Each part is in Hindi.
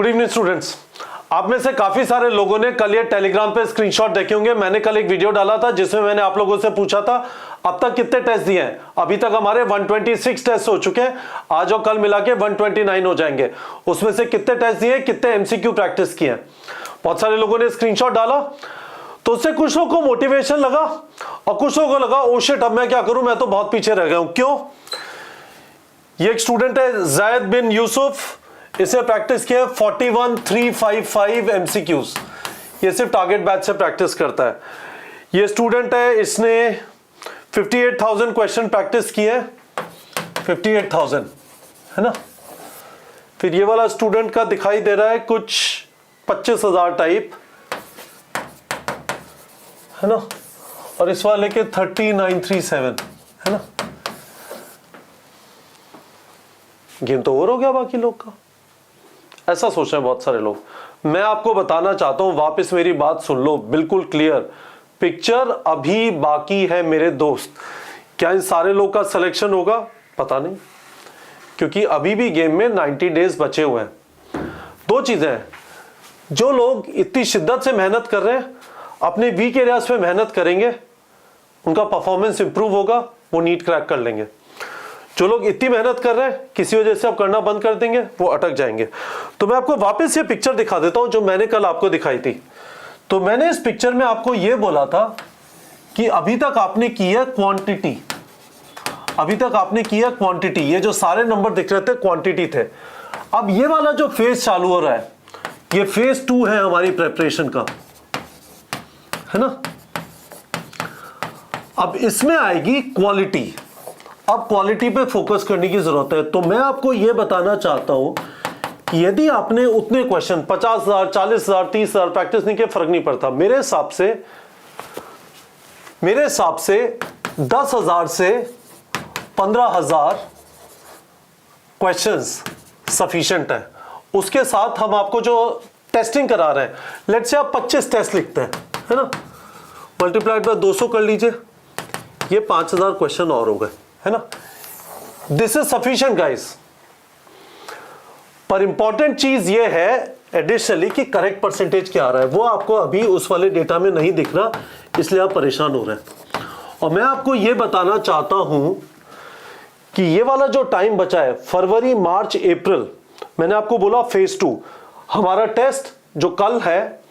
Good evening students. आप में से काफी सारे लोगों ने कल ये टेलीग्राम पे स्क्रीनशॉट देखे होंगे। मैंने कल एक वीडियो डाला था जिसमें मैंने आप लोगों से पूछा था अब तक कितने टेस्ट दिए हैं। अभी तक हमारे 126 टेस्ट हो चुके हैं, आज और कल मिला के 129 हो जाएंगे। उसमें से कितने टेस्ट दिए, कितने एमसीक्यू प्रैक्टिस किए हैं। बहुत सारे लोगों ने स्क्रीनशॉट डाला तो उससे कुछ लोगों को मोटिवेशन लगा और कुछ लोगों को लगा ओ शिट अब मैं क्या करूं, मैं तो बहुत पीछे रह गया हूं। क्यों? ये एक स्टूडेंट है जायद बिन यूसुफ, इसे प्रैक्टिस किया 41355 एमसीक्यूज। ये सिर्फ टारगेट बैच से प्रैक्टिस करता है। ये स्टूडेंट है, इसने 58,000 क्वेश्चन प्रैक्टिस किए, 58,000 है ना। फिर ये वाला स्टूडेंट का दिखाई दे रहा है कुछ 25,000 टाइप है ना, और इस वाले के 3937 है ना। गेम तो और हो गया बाकी लोग का, ऐसा सोच रहे हैं बहुत सारे लोग। मैं आपको बताना चाहता हूं, वापस मेरी बात सुन लो बिल्कुल क्लियर। पिक्चर अभी बाकी है मेरे दोस्त। क्या इन सारे लोग का सिलेक्शन होगा? पता नहीं, क्योंकि अभी भी गेम में 90 डेज बचे हुए हैं। दो चीजें हैं, जो लोग इतनी शिद्दत से मेहनत कर रहे हैं, अपने वीक एरियाज पे मेहनत करेंगे, उनका परफॉर्मेंस इंप्रूव होगा, वो नीट क्रैक कर लेंगे। जो लोग इतनी मेहनत कर रहे हैं किसी वजह से अब करना बंद कर देंगे, वो अटक जाएंगे। तो मैं आपको वापस ये पिक्चर दिखा देता हूं जो मैंने कल आपको दिखाई थी। तो मैंने इस पिक्चर में आपको ये बोला था कि अभी तक आपने की है क्वांटिटी, अभी तक आपने किया क्वांटिटी। ये जो सारे नंबर दिख रहे थे क्वांटिटी थे। अब ये वाला जो फेज चालू हो रहा है, ये फेज 2 है हमारी प्रेपरेशन का, है ना। अब इसमें आएगी क्वालिटी। अब क्वालिटी पे फोकस करने की जरूरत है। तो मैं आपको यह बताना चाहता हूं कि यदि आपने उतने क्वेश्चन 50,000 40,000 30,000 प्रैक्टिस नहीं किए, फर्क नहीं पड़ता। मेरे हिसाब से 10,000 से 15,000 क्वेश्चंस सफिशिएंट है। उसके साथ हम आपको जो टेस्टिंग करा रहे हैं, लेट्स से आप 25 टेस्ट लिखते हैं, है ना, मल्टीप्लाइड बाय 200 कर लीजिए, ये 5,000 क्वेश्चन और हो गए, है ना। This is sufficient guys. पर इंपॉर्टेंट चीज ये है एडिशनली कि करेक्ट परसेंटेज क्या आ रहा है, वो आपको अभी उस वाले डेटा में नहीं दिख रहा, इसलिए आप परेशान हो रहे हैं। और मैं आपको ये बताना चाहता हूं कि ये वाला जो टाइम बचा है, फरवरी मार्च अप्रैल, मैंने आपको बोला फेज 2 हमारा टेस्ट जो कल है,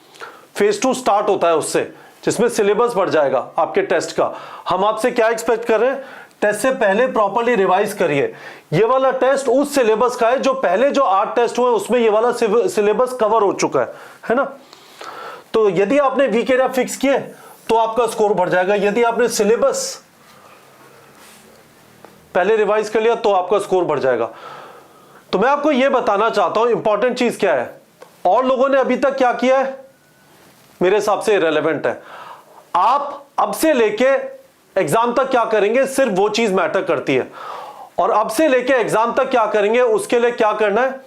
फेज 2 स्टार्ट होता है उससे, जिसमें सिलेबस बढ़ जाएगा आपके टेस्ट का। हम आपसे क्या एक्सपेक्ट कर रहे हैं? टेस्ट से पहले प्रॉपर्ली रिवाइज करिए। ये वाला टेस्ट उस सिलेबस का है जो पहले जो 8 टेस्ट हुए उसमें ये वाला सिलेबस कवर हो चुका है ना। तो यदि आपने वीक एरिया फिक्स किए तो आपका स्कोर बढ़ जाएगा। यदि आपने सिलेबस पहले रिवाइज कर लिया तो आपका स्कोर बढ़ जाएगा। तो मैं आपको यह बताना चाहता हूं इंपॉर्टेंट चीज क्या है। और लोगों ने अभी तक क्या किया है, मेरे हिसाब से इररिलेवेंट है। आप अब से लेके एग्जाम तक क्या करेंगे, सिर्फ वो चीज मैटर करती है। और अब से लेके एग्जाम तक क्या करेंगे, उसके लिए क्या करना है?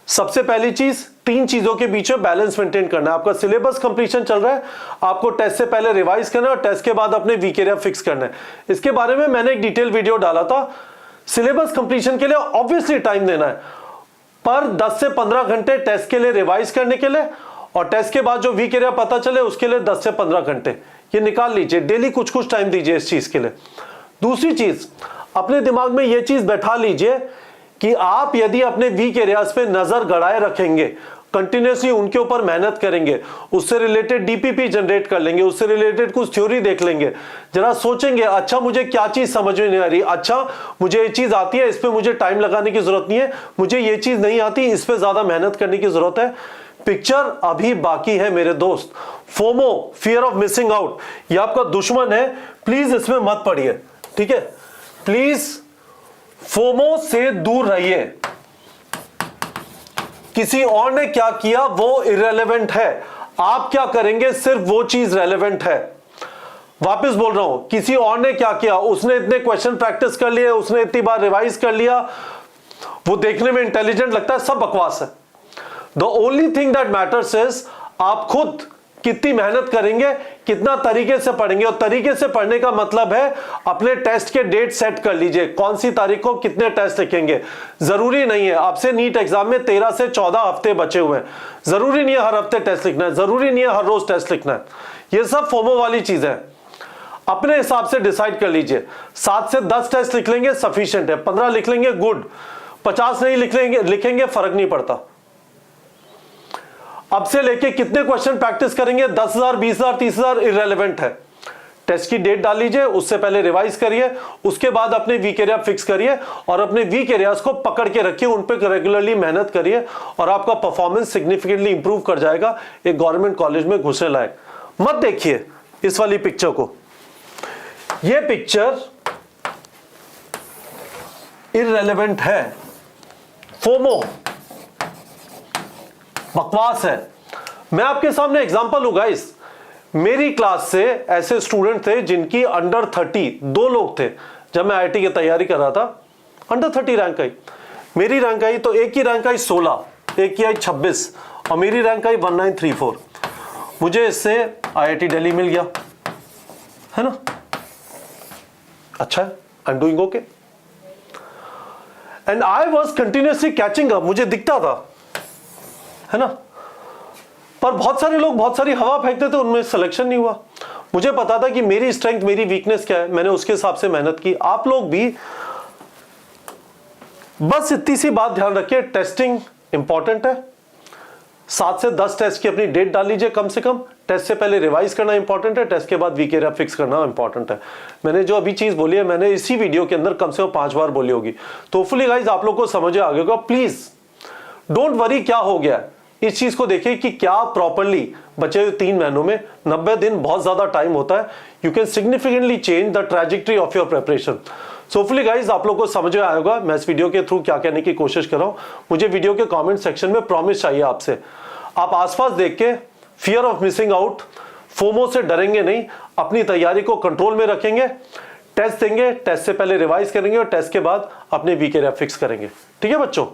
सबसे पहली चीज, 3 चीजों के बीच में बैलेंस मेंटेन करना है। आपका सिलेबस कंप्लीशन चल रहा है, आपको टेस्ट से पहले रिवाइज करना है और टेस्ट के बाद अपने वीक एरिया फिक्स करना है। इसके बारे में मैंने एक डिटेल वीडियो डाला था। सिलेबस कंप्लीशन के लिए ऑब्वियसली टाइम देना है, पर 10 से 15 घंटे टेस्ट के लिए रिवाइज करने के लिए, और टेस्ट के बाद जो वीक एरिया पता चले उसके लिए 10 से 15 घंटे ये निकाल लीजिए। डेली कुछ कुछ टाइम दीजिए इस चीज के लिए। दूसरी चीज, अपने दिमाग में ये चीज बैठा लीजिए कि आप यदि अपने वीक एरियाज पे नजर गड़ाए रखेंगे, कंटिन्यूसली उनके ऊपर मेहनत करेंगे, उससे रिलेटेड डीपीपी जनरेट कर लेंगे, उससे रिलेटेड कुछ थ्योरी देख लेंगे, जरा सोचेंगे अच्छा मुझे क्या चीज समझ में नहीं आ रही, अच्छा मुझे ये चीज आती है, इस पे मुझे टाइम लगाने की जरूरत नहीं है, मुझे ये चीज नहीं आती, इस पे ज्यादा मेहनत करने की जरूरत है। पिक्चर अभी बाकी है मेरे दोस्त। FOMO, fear of missing out, ये आपका दुश्मन है, प्लीज इसमें मत पड़िए, ठीक है। प्लीज फोमो से दूर रहिए। किसी और ने क्या किया वो इररिलेवेंट है, आप क्या करेंगे सिर्फ वो चीज रेलेवेंट है। वापस बोल रहा हूं, किसी और ने क्या किया, उसने इतने क्वेश्चन प्रैक्टिस कर लिए, उसने इतनी बार रिवाइज कर लिया, वो देखने में इंटेलिजेंट लगता है, सब बकवास है। The only thing that matters is आप खुद कितनी मेहनत करेंगे, कितना तरीके से पढ़ेंगे। और तरीके से पढ़ने का मतलब है अपने टेस्ट के डेट सेट कर लीजिए, कौन सी तारीख को कितने टेस्ट लिखेंगे। जरूरी नहीं है, आपसे नीट एग्जाम में 13 से 14 हफ्ते बचे हुए हैं, जरूरी नहीं है हर हफ्ते टेस्ट लिखना है, जरूरी नहीं है हर रोज टेस्ट लिखना है। ये सब फोमो वाली चीजें हैं, अपने हिसाब से डिसाइड कर लीजिए। 7 से 10 टेस्ट लिख लेंगे सफिशिएंट है, 15 लिख लेंगे गुड, 50 नहीं लिखेंगे फर्क नहीं पड़ता। अब से लेके कितने क्वेश्चन प्रैक्टिस करेंगे, 10,000 20,000 30,000 इररेलेवेंट है। टेस्ट की डेट डाल लीजिए, उससे पहले रिवाइज करिए, उसके बाद अपने वीक एरिया फिक्स करिए और अपने वीक एरियाज को पकड़ के रखिए, उन पे रेगुलरली मेहनत करिए और आपका परफॉर्मेंस सिग्निफिकेंटली इंप्रूव कर जाएगा एक गवर्नमेंट कॉलेज में घुसने लायक। मत देखिए इस वाली पिक्चर को, ये पिक्चर इररेलेवेंट है, फोमो बकवास है। मैं आपके सामने एग्जांपल हूं गाइस, मेरी क्लास से ऐसे स्टूडेंट थे जिनकी अंडर 30 2 लोग थे जब मैं आईआईटी की तैयारी कर रहा था, अंडर 30 रैंक आई। मेरी रैंक आई तो एक की रैंक आई 16, एक की आई 26 और मेरी रैंक आई 1934। मुझे इससे आईआईटी दिल्ली मिल गया, है ना, अच्छा है, I am doing okay and I was continuously catching up, मुझे दिखता था, है ना। पर बहुत सारे लोग बहुत सारी हवा फेंकते थे, उनमें सिलेक्शन नहीं हुआ। मुझे पता था कि मेरी स्ट्रेंथ मेरी वीकनेस क्या है, मैंने उसके हिसाब से मेहनत की। आप लोग भी बस इतनी सी बात ध्यान रखिए, टेस्टिंग इंपॉर्टेंट है। 7 से 10 टेस्ट की अपनी डेट डाल लीजिए कम से कम। टेस्ट से पहले रिवाइज करना इंपॉर्टेंट है, टेस्ट के बाद वीक एरिया फिक्स करना इंपॉर्टेंट है। मैंने जो अभी चीज बोली है मैंने इसी वीडियो के अंदर कम से कम 5 बार बोली होगी, तो होपफुली गाइस आप लोग को समझ आ गया होगा। प्लीज डोंट वरी क्या हो गया, इस चीज को देखिए कि क्या प्रॉपर्ली बचे हुए 3 महीनों में, 90 दिन बहुत ज्यादा टाइम होता है, you can significantly change the trajectory of your preparation. So hopefully guys आप लोग को समझ आया होगा मैं इस वीडियो के थ्रू क्या कहने की कोशिश कर रहा हूं। मुझे वीडियो के कमेंट सेक्शन में प्रॉमिस चाहिए आपसे, आप आसपास देख के fear of missing out, FOMO से डरेंगे नहीं, अपनी तैयारी को कंट्रोल में रखेंगे, टेस्ट देंगे, टेस्ट से पहले रिवाइज करेंगे और टेस्ट के बाद अपने वीक एरिया फिक्स करेंगे। ठीक है बच्चों।